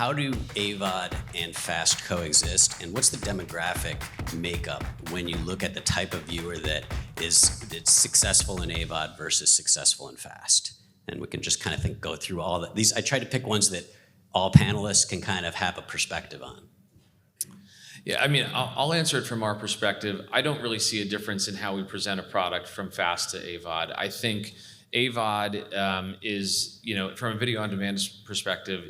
how do AVOD and FAST coexist, and what's the demographic makeup when you look at the type of viewer that's successful in AVOD versus successful in FAST? And we can just kind of go through all these. I try to pick ones that all panelists can kind of have a perspective on. Yeah, I mean, I'll answer it from our perspective. I don't really see a difference in how we present a product from FAST to AVOD. I think AVOD is, from a video on demand perspective,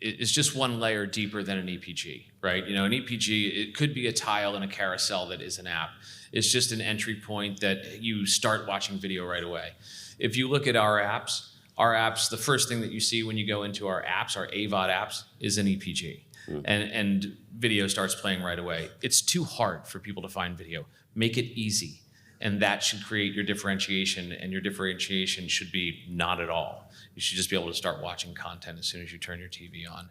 is just one layer deeper than an EPG, right? An EPG, it could be a tile in a carousel that is an app. It's just an entry point that you start watching video right away. If you look at our apps, the first thing that you see when you go into our apps, our AVOD apps, is an EPG. And video starts playing right away. It's too hard for people to find video. Make it easy. And that should create your differentiation, and your differentiation should be not at all. You should just be able to start watching content as soon as you turn your TV on.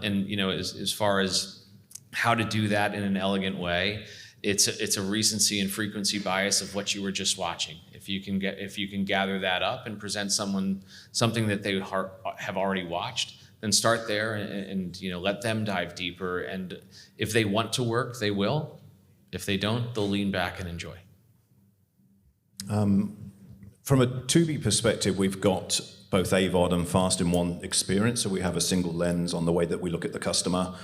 As far as how to do that in an elegant way, it's a recency and frequency bias of what you were just watching. If you can gather that up and present something that they have already watched, then start there and let them dive deeper. And if they want to work, they will. If they don't, they'll lean back and enjoy. From a Tubi perspective, we've got both AVOD and FAST in one experience, so we have a single lens on the way that we look at the customer.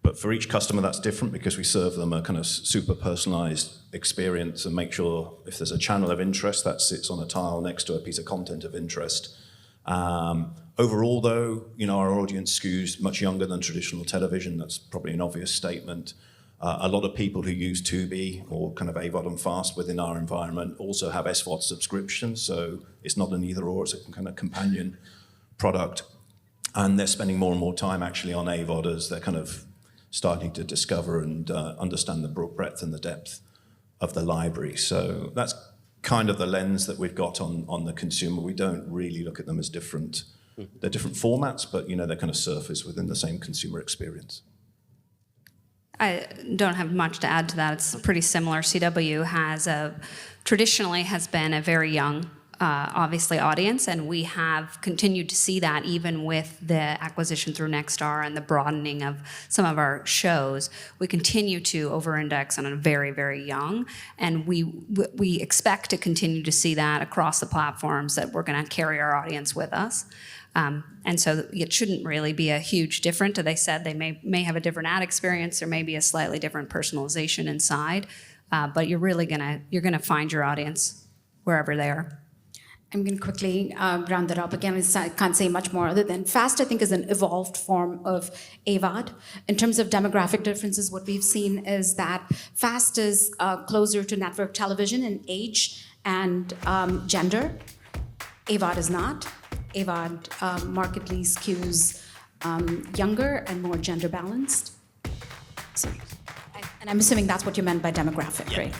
But for each customer, that's different because we serve them a kind of super personalized experience and make sure if there's a channel of interest, that sits on a tile next to a piece of content of interest. Overall, though, our audience skews much younger than traditional television. That's probably an obvious statement. A lot of people who use Tubi or kind of AVOD and FAST within our environment also have SVOD subscriptions, so it's not an either-or, it's a kind of companion product. And they're spending more and more time actually on AVOD as they're kind of starting to discover and understand the breadth and the depth of the library. So that's kind of the lens that we've got on the consumer. We don't really look at them as different. They're different formats, but they kind of surface within the same consumer experience. I don't have much to add to that. It's pretty similar. CW traditionally has been a very young, obviously, audience, and we have continued to see that even with the acquisition through Nexstar and the broadening of some of our shows. We continue to over-index on a very, very young, and we expect to continue to see that across the platforms, that we're going to carry our audience with us. And so it shouldn't really be a huge difference. They said they may have a different ad experience, there may be a slightly different personalization inside, but you're gonna find your audience wherever they are. I'm going to quickly round that up. Again, I can't say much more other than FAST, I think, is an evolved form of AVOD. In terms of demographic differences, what we've seen is that FAST is closer to network television in age and gender. AVOD is not. AVOD markedly skews younger and more gender balanced. So, and I'm assuming that's what you meant by demographic, right?